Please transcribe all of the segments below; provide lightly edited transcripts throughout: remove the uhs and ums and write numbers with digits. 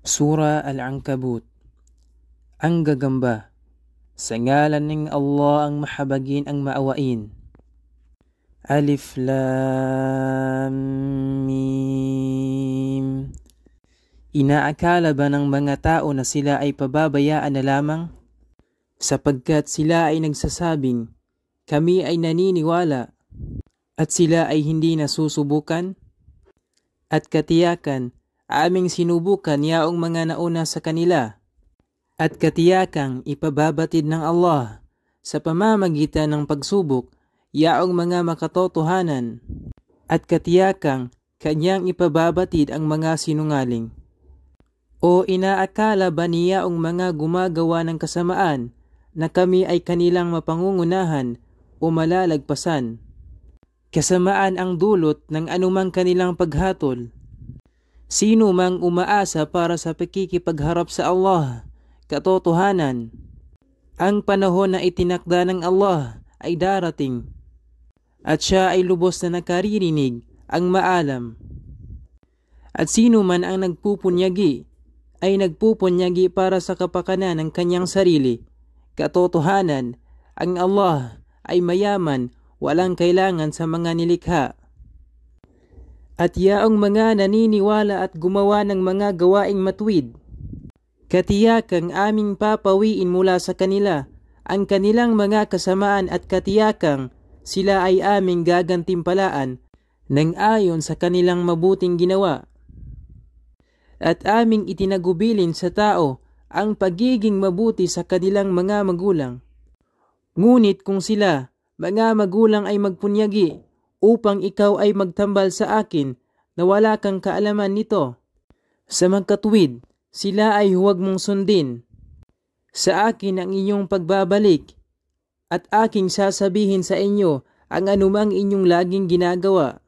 Sura Al-Ankabut. Ang gagamba. Sa ngalan ng Allah ang mahabagin ang maawain. Alif Lam Mim. Inaakala ba ng mga tao na sila ay pababayaan na lamang? Sapagkat sila ay nagsasabing, kami ay naniniwala, at sila ay hindi nasusubukan? At katiyakan, aming sinubukan yaong mga nauna sa kanila, at katiyakang ipababatid ng Allah sa pamamagitan ng pagsubok yaong mga makatotohanan, at katiyakang kanyang ipababatid ang mga sinungaling. O inaakala ba niyaong mga gumagawa ng kasamaan na kami ay kanilang mapangungunahan o malalagpasan? Kasamaan ang dulot ng anumang kanilang paghatol. Sino mang umaasa para sa pakikipagharap sa Allah, katotohanan, ang panahon na itinakda ng Allah ay darating, at siya ay lubos na nakaririnig ang maalam. At sino man ang nagpupunyagi, ay nagpupunyagi para sa kapakanan ng kanyang sarili. Katotohanan, ang Allah ay mayaman, walang kailangan sa mga nilikha. At yaong mga naniniwala at gumawa ng mga gawaing matuwid, katiyakang aming papawiin mula sa kanila ang kanilang mga kasamaan, at katiyakang sila ay aming gagantimpalaan ng ayon sa kanilang mabuting ginawa. At aming itinagubilin sa tao ang pagiging mabuti sa kanilang mga magulang. Ngunit kung sila, mga magulang, ay magpunyagi upang ikaw ay magtambal sa akin na wala kang kaalaman nito, sa magkatuwid, sila ay huwag mong sundin. Sa akin ang inyong pagbabalik, at aking sasabihin sa inyo ang anumang inyong laging ginagawa.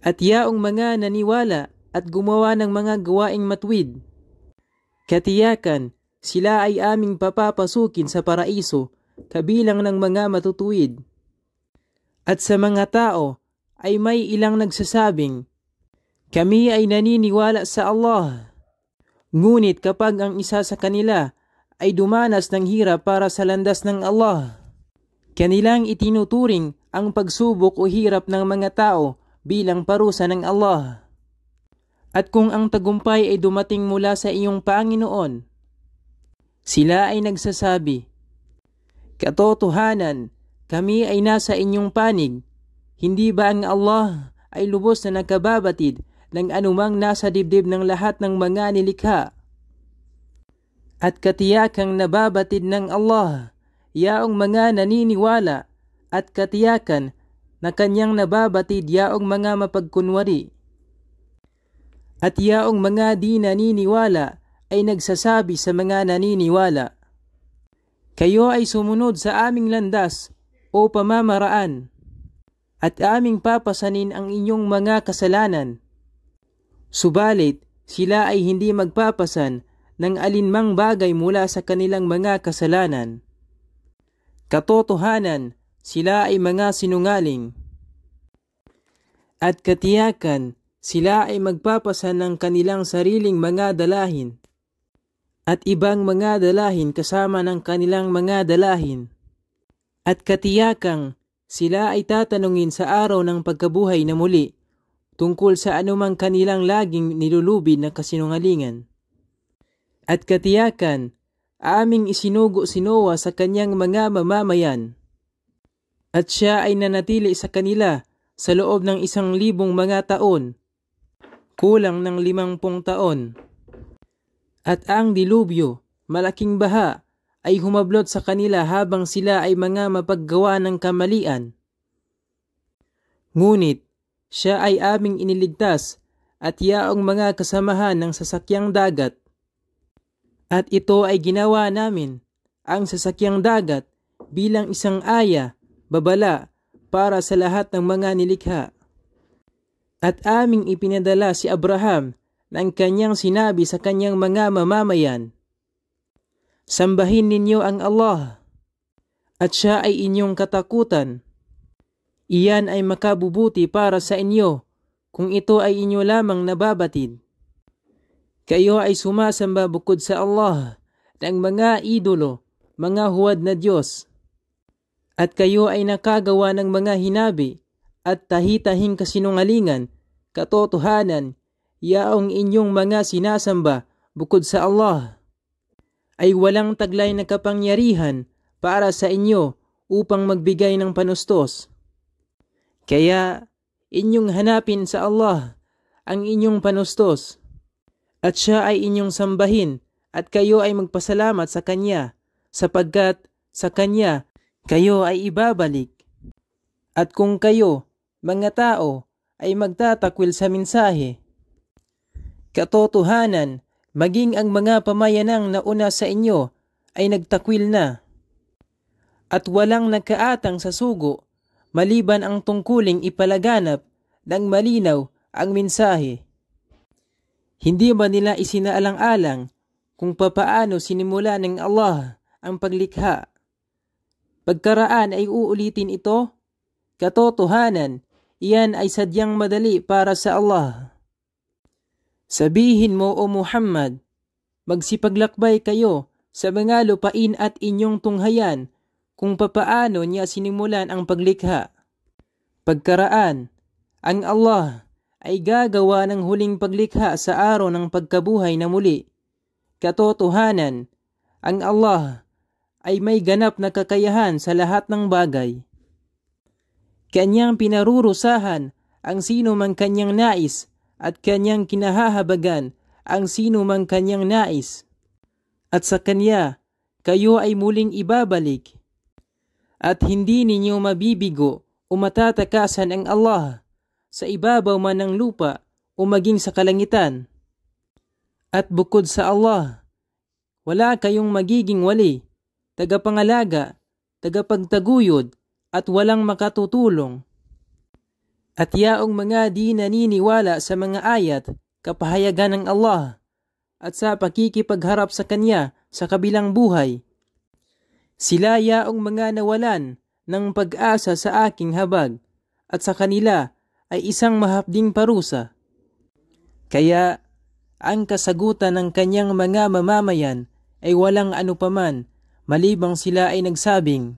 At yaong mga naniwala at gumawa ng mga gawaing matuwid, katiyakan sila ay aming papapasukin sa paraiso kabilang ng mga matutuwid. At sa mga tao ay may ilang nagsasabing, kami ay naniniwala sa Allah. Ngunit kapag ang isa sa kanila ay dumanas ng hirap para sa landas ng Allah, kanilang itinuturing ang pagsubok o hirap ng mga tao bilang parusa ng Allah. At kung ang tagumpay ay dumating mula sa iyong Panginoon, sila ay nagsasabi, katotohanan, kami ay nasa inyong panig. Hindi ba ang Allah ay lubos na nakababatid ng anumang nasa dibdib ng lahat ng mga nilikha? At katiyakang nababatid ng Allah yaong mga naniniwala, at katiyakan na kanyang nababatid yaong mga mapagkunwari. At yaong mga di naniniwala ay nagsasabi sa mga naniniwala, kayo ay sumunod sa aming landas o pamamaraan, at aming papasanin ang inyong mga kasalanan. Subalit, sila ay hindi magpapasan ng alinmang bagay mula sa kanilang mga kasalanan. Katotohanan, sila ay mga sinungaling. At katiyakan, sila ay magpapasan ng kanilang sariling mga dalahin, at ibang mga dalahin kasama ng kanilang mga dalahin. At katiyakang, sila ay tatanungin sa araw ng pagkabuhay na muli tungkol sa anumang kanilang laging nilulubid na kasinungalingan. At katiyakan, aming isinugo si Noah sa kanyang mga mamamayan, at siya ay nanatili sa kanila sa loob ng 1,000 mga taon, kulang ng 50 taon. At ang dilubyo, malaking baha, ay humablot sa kanila habang sila ay mga mapaggawa ng kamalian. Ngunit, siya ay aming iniligtas at yaong mga kasamahan ng sasakyang dagat. At ito ay ginawa namin, ang sasakyang dagat, bilang isang aya, babala, para sa lahat ng mga nilikha. At aming ipinadala si Abraham ng kanyang sinabi sa kanyang mga mamamayan, sambahin ninyo ang Allah, at siya ay inyong katakutan. Iyan ay makabubuti para sa inyo kung ito ay inyo lamang nababatid. Kayo ay sumasamba bukod sa Allah ng mga idolo, mga huwad na Diyos. At kayo ay nakagawa ng mga hinabi at tahi-tahing kasinungalingan, katotohanan, yaong inyong mga sinasamba bukod sa Allah ay walang taglay na kapangyarihan para sa inyo upang magbigay ng panustos. Kaya inyong hanapin sa Allah ang inyong panustos, at siya ay inyong sambahin, at kayo ay magpasalamat sa Kanya, sapagkat sa Kanya kayo ay ibabalik. At kung kayo, mga tao, ay magtatakwil sa mensahe, katotohanan, maging ang mga pamayanang nauna sa inyo ay nagtakwil na. At walang nagkaatang sa sugo, maliban ang tungkuling ipalaganap ng malinaw ang mensahe. Hindi ba nila isinaalang-alang kung papaano sinimula ng Allah ang paglikha? Pagkaraan ay uulitin ito? Katotohanan, iyan ay sadyang madali para sa Allah. Sabihin mo, O Muhammad, magsipaglakbay kayo sa mga lupain at inyong tunghayan kung papaano niya sinimulan ang paglikha. Pagkaraan, ang Allah ay gagawa ng huling paglikha sa araw ng pagkabuhay na muli. Katotohanan, ang Allah ay may ganap na kakayahan sa lahat ng bagay. Kanyang pinarurusahan ang sino mang kanyang nais at kanyang kinahahabagan ang sino mang kanyang nais. At sa kanya, kayo ay muling ibabalik. At hindi ninyo mabibigo o matatakasan ang Allah sa ibabaw man ng lupa o maging sa kalangitan. At bukod sa Allah, wala kayong magiging wali, tagapangalaga, tagapagtaguyod, at walang makatutulong. At yaong mga di naniniwala sa mga ayat, kapahayagan ng Allah, at sa pakikipagharap sa Kanya sa kabilang buhay, sila yaong mga nawalan ng pag-asa sa aking habag, at sa kanila ay isang mahapding parusa. Kaya ang kasagutan ng kanyang mga mamamayan ay walang anupaman, malibang sila ay nagsabing,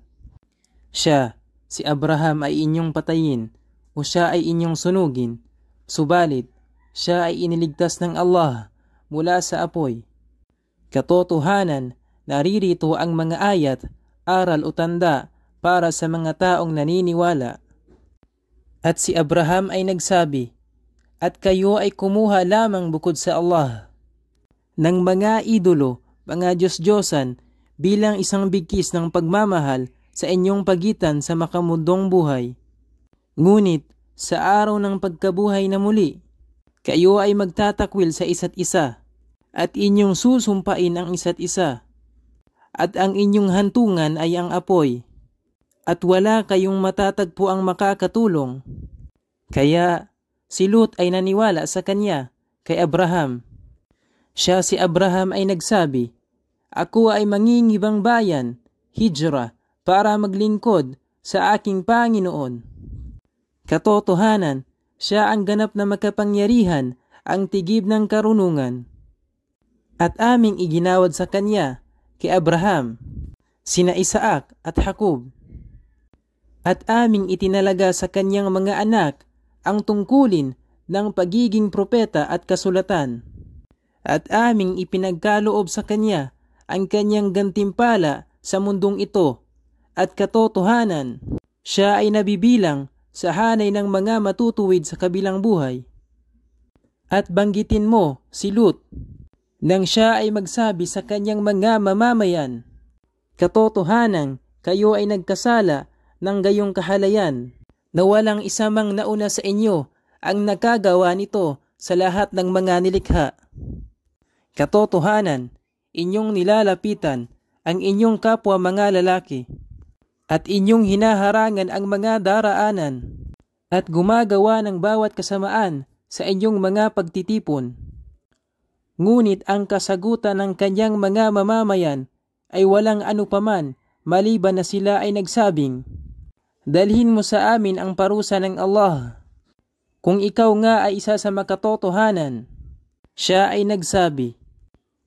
siya, si Abraham ay inyong patayin, o siya ay inyong sunugin, subalit siya ay iniligtas ng Allah mula sa apoy. Katotohanan, naririto ang mga ayat, aral o tanda para sa mga taong naniniwala. At si Abraham ay nagsabi, at kayo ay kumuha lamang bukod sa Allah ng mga idolo, mga Diyos-Diyosan bilang isang bigkis ng pagmamahal sa inyong pagitan sa makamundong buhay. Ngunit sa araw ng pagkabuhay na muli, kayo ay magtatakwil sa isa't isa at inyong susumpain ang isa't isa. At ang inyong hantungan ay ang apoy, at wala kayong matatagpo ang makakatulong. Kaya si Lut ay naniwala sa kanya, kay Abraham. Siya si Abraham ay nagsabi, ako ay mangingibang bayan, hijra, para maglingkod sa aking Panginoon. Katotohanan, siya ang ganap na makapangyarihan, ang tigib ng karunungan. At aming iginawad sa kanya, kay Abraham, sina Isaac at Jacob. At aming itinalaga sa kanyang mga anak ang tungkulin ng pagiging propeta at kasulatan. At aming ipinagkaloob sa kanya ang kanyang gantimpala sa mundong ito. At katotohanan, siya ay nabibilang sa hanay ng mga matutuwid sa kabilang buhay. At banggitin mo si Lut, nang siya ay magsabi sa kanyang mga mamamayan, katotohanan, kayo ay nagkasala ng gayong kahalayan, na walang isa mang nauna sa inyo ang nakagawa nito sa lahat ng mga nilikha. Katotohanan, inyong nilalapitan ang inyong kapwa mga lalaki, at inyong hinaharangan ang mga daraanan, at gumagawa ng bawat kasamaan sa inyong mga pagtitipon. Ngunit ang kasagutan ng kanyang mga mamamayan ay walang anupaman, maliban na sila ay nagsabing, dalhin mo sa amin ang parusa ng Allah, kung ikaw nga ay isa sa makatotohanan. Siya ay nagsabi,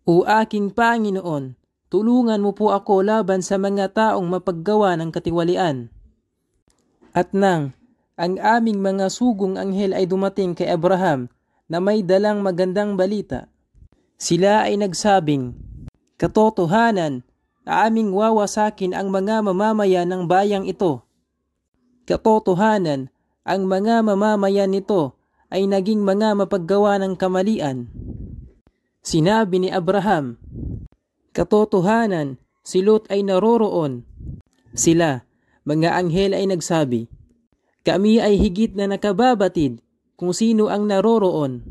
"O aking Panginoon, tulungan mo po ako laban sa mga taong mapaggawa ng katiwalian." At nang ang aming mga sugong anghel ay dumating kay Abraham na may dalang magandang balita, sila ay nagsabing, "Katotohanan, aming wawasakin ang mga mamamayan ng bayang ito. Katotohanan, ang mga mamamayan nito ay naging mga mapaggawa ng kamalian." Sinabi ni Abraham, "Katotohanan, si Lot ay naroroon." Sila, mga anghel ay nagsabi, "Kami ay higit na nakababatid kung sino ang naroroon.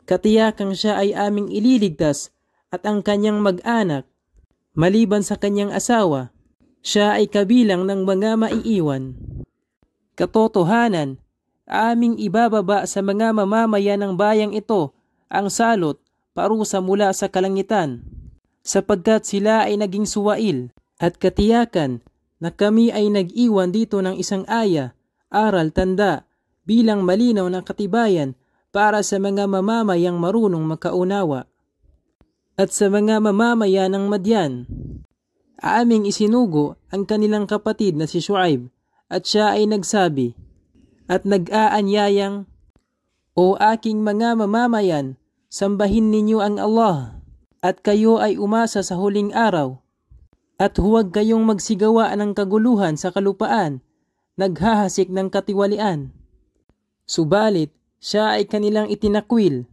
Katiyakang siya ay aming ililigtas at ang kanyang mag-anak, maliban sa kanyang asawa, siya ay kabilang ng mga maiiwan. Katotohanan, aming ibababa sa mga mamamayan ng bayang ito ang salot parusa mula sa kalangitan, sapagkat sila ay naging suwail, at katiyakan na kami ay nag-iwan dito ng isang aya, aral, tanda, bilang malinaw na katibayan para sa mga mamamayang marunong makaunawa. At sa mga mamamayan ng Madyan, aming isinugo ang kanilang kapatid na si Shuaib, at siya ay nagsabi at nag-aanyayang, "O aking mga mamamayan, sambahin ninyo ang Allah, at kayo ay umasa sa huling araw, at huwag kayong magsigawa ng kaguluhan sa kalupaan, naghahasik ng katiwalian." Subalit, siya ay kanilang itinakwil.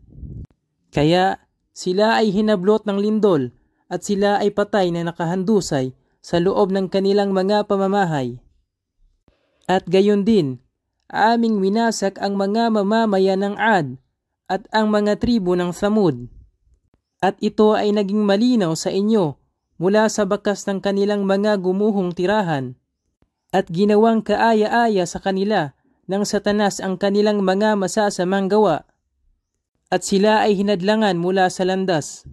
Kaya sila ay hinablot ng lindol, at sila ay patay na nakahandusay sa loob ng kanilang mga pamamahay. At gayon din, aming winasak ang mga mamamayan ng Ad at ang mga tribo ng Thamud. At ito ay naging malinaw sa inyo mula sa bakas ng kanilang mga gumuhong tirahan, at ginawang kaaya-aya sa kanila ng Satanas ang kanilang mga masasamang gawa, at sila ay hinadlangan mula sa landas,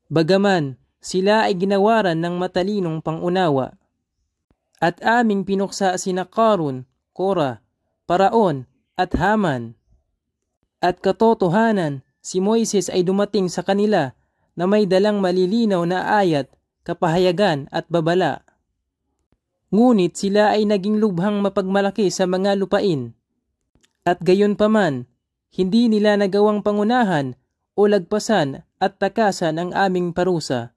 bagaman sila ay ginawaran ng matalinong pangunawa. At aming pinuksa sina Qarun, Kora, Paraon at Haman. At katotohanan, si Moises ay dumating sa kanila na may dalang malilinaw na ayat, kapahayagan at babala. Ngunit sila ay naging lubhang mapagmalaki sa mga lupain. At gayon paman, hindi nila nagawang pangunahan o lagpasan at takasan ang aming parusa.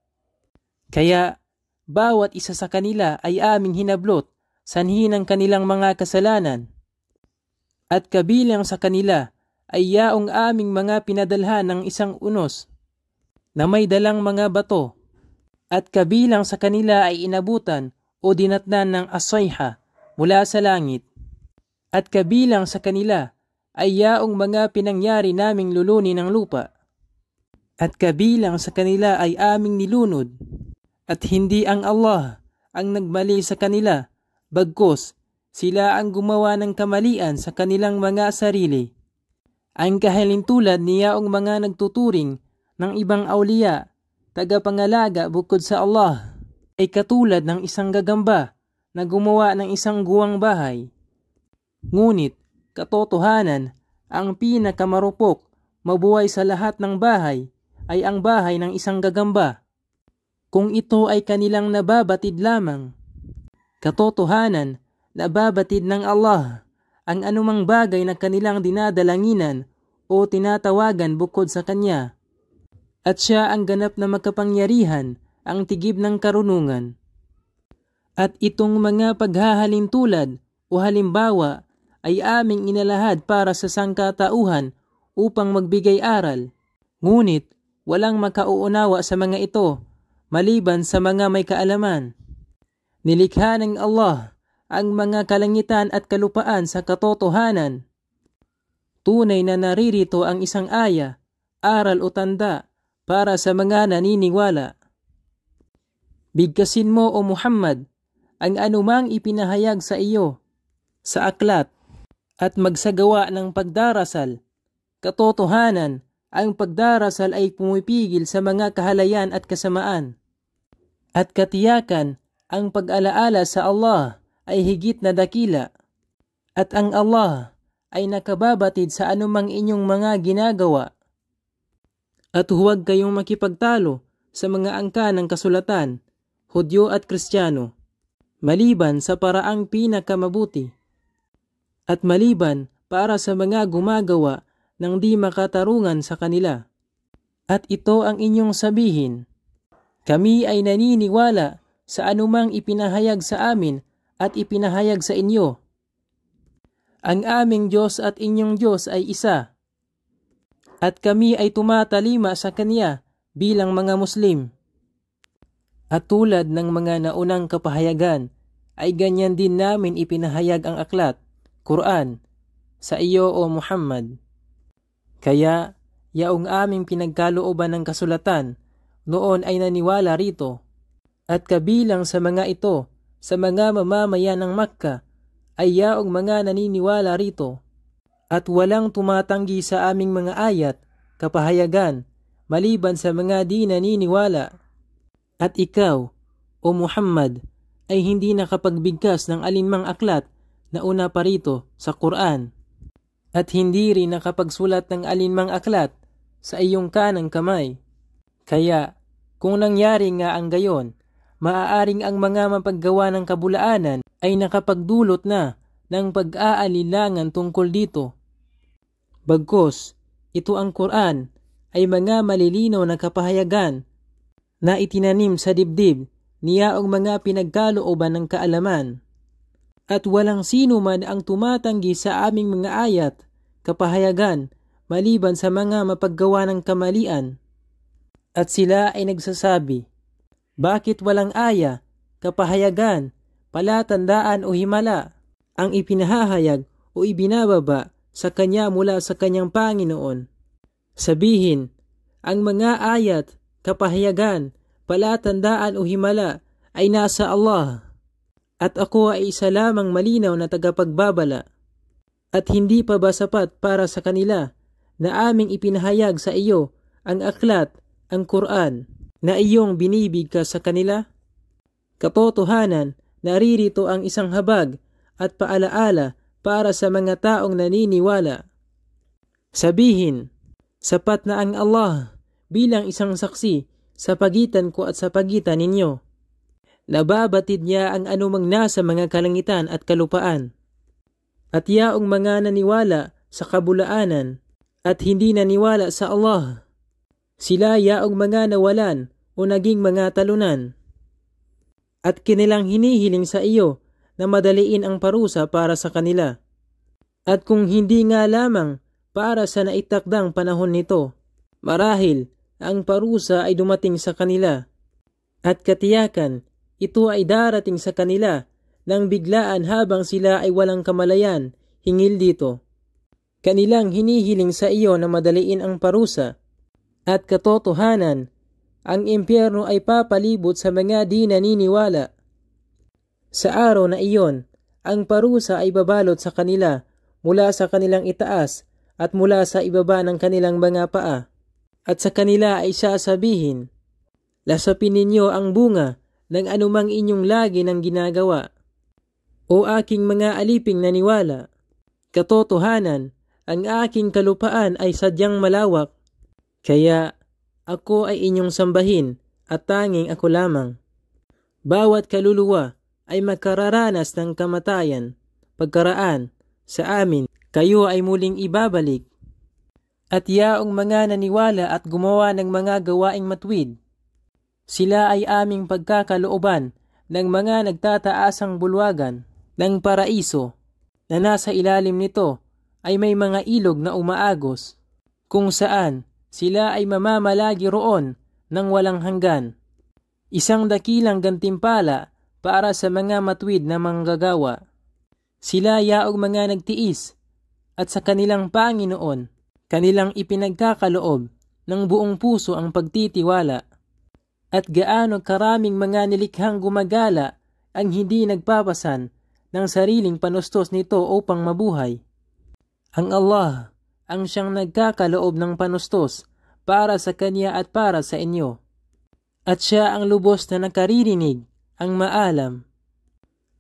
Kaya bawat isa sa kanila ay aming hinablot sanhi ng kanilang mga kasalanan. At kabilang sa kanila ay yaong aming mga pinadalhan ng isang unos na may dalang mga bato, at kabilang sa kanila ay inabutan o dinatnan ng asayha mula sa langit. At kabilang sa kanila ay yaong mga pinangyari naming lulunin ng lupa. At kabilang sa kanila ay aming nilunod, at hindi ang Allah ang nagmali sa kanila, bagkus sila ang gumawa ng kamalian sa kanilang mga sarili. Ang kahalintulad niyaong mga nagtuturing ng ibang awliya, tagapangalaga bukod sa Allah, ay katulad ng isang gagamba na gumawa ng isang guwang bahay. Ngunit, katotohanan, ang pinakamarupok, mabuhay sa lahat ng bahay ay ang bahay ng isang gagamba, kung ito ay kanilang nababatid lamang. Katotohanan, nababatid ng Allah ang anumang bagay na kanilang dinadalanginan o tinatawagan bukod sa Kanya. At siya ang ganap na makapangyarihan, ang tigib ng karunungan. At itong mga paghahalintulad o halimbawa ay aming inalahad para sa sangkatauhan upang magbigay aral. Ngunit walang makauunawa sa mga ito, maliban sa mga may kaalaman. Nilikha ng Allah ang mga kalangitan at kalupaan sa katotohanan. Tunay na naririto ang isang aya, aral o tanda para sa mga naniniwala. Bigkasin mo, O Muhammad, ang anumang ipinahayag sa iyo sa aklat at magsagawa ng pagdarasal. Katotohanan, ang pagdarasal ay pumipigil sa mga kahalayan at kasamaan. At katiyakan, ang pag-alaala sa Allah ay higit na dakila. At ang Allah ay nakababatid sa anumang inyong mga ginagawa. At huwag kayong makipagtalo sa mga angka ng kasulatan, Hudyo at Kristiyano, maliban sa paraang pinakamabuti, at maliban para sa mga gumagawa ng di makatarungan sa kanila. At ito ang inyong sabihin, kami ay naniniwala sa anumang ipinahayag sa amin at ipinahayag sa inyo. Ang aming Diyos at inyong Diyos ay isa, at kami ay tumatalima sa Kanya bilang mga Muslim. At tulad ng mga naunang kapahayagan, ay ganyan din namin ipinahayag ang aklat, Quran, sa iyo o Muhammad. Kaya, yaong aming pinagkalooban ng kasulatan, noon ay naniwala rito, at kabilang sa mga ito, sa mga mamamayan ng Makkah, ay yaong mga naniniwala rito, at walang tumatanggi sa aming mga ayat, kapahayagan, maliban sa mga di naniniwala. At ikaw, o Muhammad, ay hindi nakapagbigkas ng alinmang aklat na una pa rito sa Quran, at hindi rin nakapagsulat ng alinmang aklat sa iyong kanang kamay. Kaya, kung nangyari nga ang gayon, maaaring ang mga mapaggawa ng kabulaanan ay nakapagdulot na ng pag-aalilangan tungkol dito. Bagkus, ito ang Quran ay mga malilinaw na kapahayagan na itinanim sa dibdib niyaong mga pinagkalooban ng kaalaman. At walang sino man ang tumatanggi sa aming mga ayat, kapahayagan, maliban sa mga mapaggawa ng kamalian. At sila ay nagsasabi, bakit walang aya, kapahayagan, palatandaan o himala ang ipinahahayag o ibinababa sa Kanya mula sa Kanyang Panginoon? Sabihin, ang mga ayat, kapahayagan, palatandaan o himala ay nasa Allah, at ako ay isa lamang malinaw na tagapagbabala. At hindi pa ba sapat para sa kanila na aming ipinahayag sa iyo ang aklat, ang Quran, na iyong binibigkas sa kanila? Katotohanan, naririto ang isang habag at paalaala para sa mga taong naniniwala. Sabihin, sapat na ang Allah bilang isang saksi sa pagitan ko at sa pagitan ninyo. Nababatid niya ang anumang nasa mga kalangitan at kalupaan. At yaong mga naniwala sa kabulaanan at hindi naniwala sa Allah, sila yaong mga nawalan o naging mga talunan. At kanilang hinihiling sa iyo na madaliin ang parusa para sa kanila. At kung hindi nga lamang para sa naitakdang panahon nito, marahil ang parusa ay dumating sa kanila. At katiyakan, ito ay darating sa kanila nang biglaan habang sila ay walang kamalayan hingil dito. Kanilang hinihiling sa iyo na madaliin ang parusa. At katotohanan, ang impyerno ay papalibot sa mga di naniniwala. Sa araw na iyon, ang parusa ay babalot sa kanila mula sa kanilang itaas at mula sa ibaba ng kanilang mga paa. At sa kanila ay sasabihin, lasapin ninyo ang bunga ng anumang inyong lagi ng ginagawa. O aking mga aliping naniwala, katotohanan, ang aking kalupaan ay sadyang malawak, kaya ako ay inyong sambahin at tanging ako lamang. Bawat kaluluwa ay magkararanas ng kamatayan, pagkaraan, sa amin, kayo ay muling ibabalik. At yaong mga naniwala at gumawa ng mga gawaing matwid, sila ay aming pagkakalooban ng mga nagtataasang bulwagan ng paraiso, na nasa ilalim nito ay may mga ilog na umaagos, kung saan sila ay mamamalagi roon ng walang hanggan. Isang dakilang gantimpala para sa mga matwid na manggagawa. Sila yaong mga nagtiis, at sa kanilang Panginoon, kanilang ipinagkakaloob ng buong puso ang pagtitiwala. At gaano karaming mga nilikhang gumagala ang hindi nagpapasan ng sariling panustos nito upang mabuhay. Ang Allah ang siyang nagkakaloob ng panustos para sa Kanya at para sa inyo. At siya ang lubos na nakaririnig, ang maalam.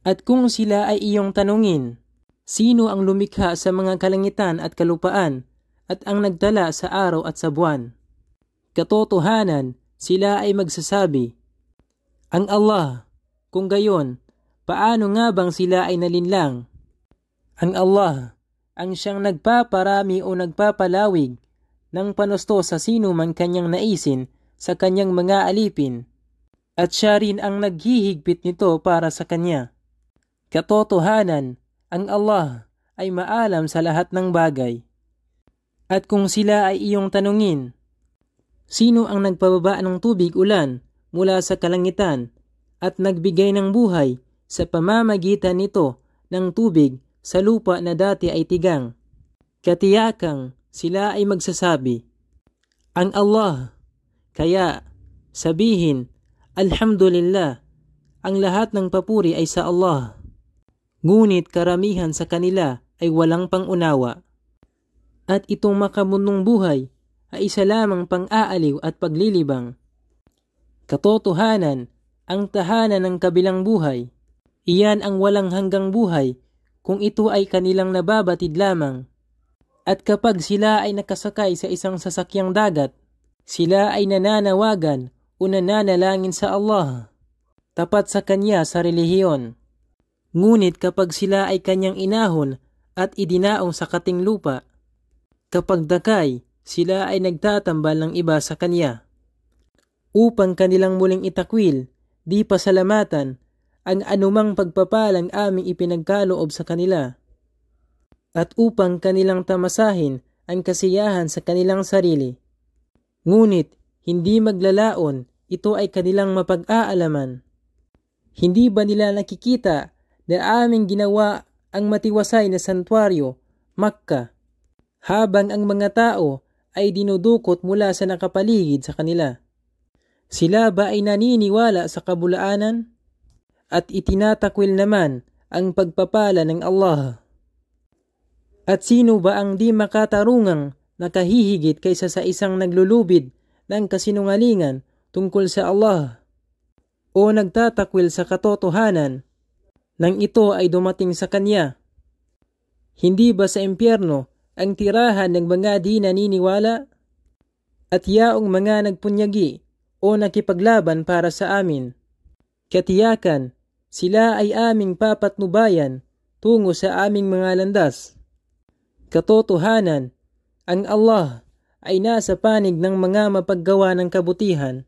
At kung sila ay iyong tanungin, sino ang lumikha sa mga kalangitan at kalupaan at ang nagtala sa araw at sa buwan? Katotohanan, sila ay magsasabi, ang Allah. Kung gayon, paano nga bang sila ay nalinlang? Ang Allah, ang siyang nagpaparami o nagpapalawig ng panusto sa sino man kanyang naisin sa kanyang mga alipin, at siya rin ang naghihigpit nito para sa kanya. Katotohanan, ang Allah ay maalam sa lahat ng bagay. At kung sila ay iyong tanungin, sino ang nagpababa ng tubig ulan mula sa kalangitan at nagbigay ng buhay sa pamamagitan nito ng tubig sa lupa na dati ay tigang? Katiyakang sila ay magsasabi, ang Allah. Kaya sabihin, Alhamdulillah, ang lahat ng papuri ay sa Allah. Ngunit karamihan sa kanila ay walang pangunawa. At itong makamundong buhay ay isa lamang pang-aaliw at paglilibang. Katotohanan, ang tahanan ng kabilang buhay, iyan ang walang hanggang buhay kung ito ay kanilang nababatid lamang. At kapag sila ay nakasakay sa isang sasakyang dagat, sila ay nananawagan o nananalangin sa Allah, tapat sa Kanya sa relihiyon. Ngunit kapag sila ay Kanyang inahon at idinaong sa kating lupa, kapag dakay, sila ay nagtatambal ng iba sa Kanya. Upang kanilang muling itakwil, di pasalamatan, ang anumang pagpapalang aming ipinagkaloob sa kanila. At upang kanilang tamasahin ang kasiyahan sa kanilang sarili. Ngunit, hindi maglalaon, ito ay kanilang mapag-aalaman. Hindi ba nila nakikita na aming ginawa ang matiwasay na santuaryo, Makkah, habang ang mga tao ay dinudukot mula sa nakapaligid sa kanila? Sila ba ay naniniwala sa kabulaanan? At itinatakwil naman ang pagpapala ng Allah. At sino ba ang di makatarungang nakahihigit kaysa sa isang naglulubid ng kasinungalingan tungkol sa Allah o nagtatakwil sa katotohanan nang ito ay dumating sa kanya? Hindi ba sa impyerno ang tirahan ng mga di naniniwala? At yaong mga nagpunyagi o nakipaglaban para sa amin, katiyakan, sila ay aming papatnubayan tungo sa aming mga landas. Katotohanan, ang Allah ay nasa panig ng mga mapaggawa ng kabutihan.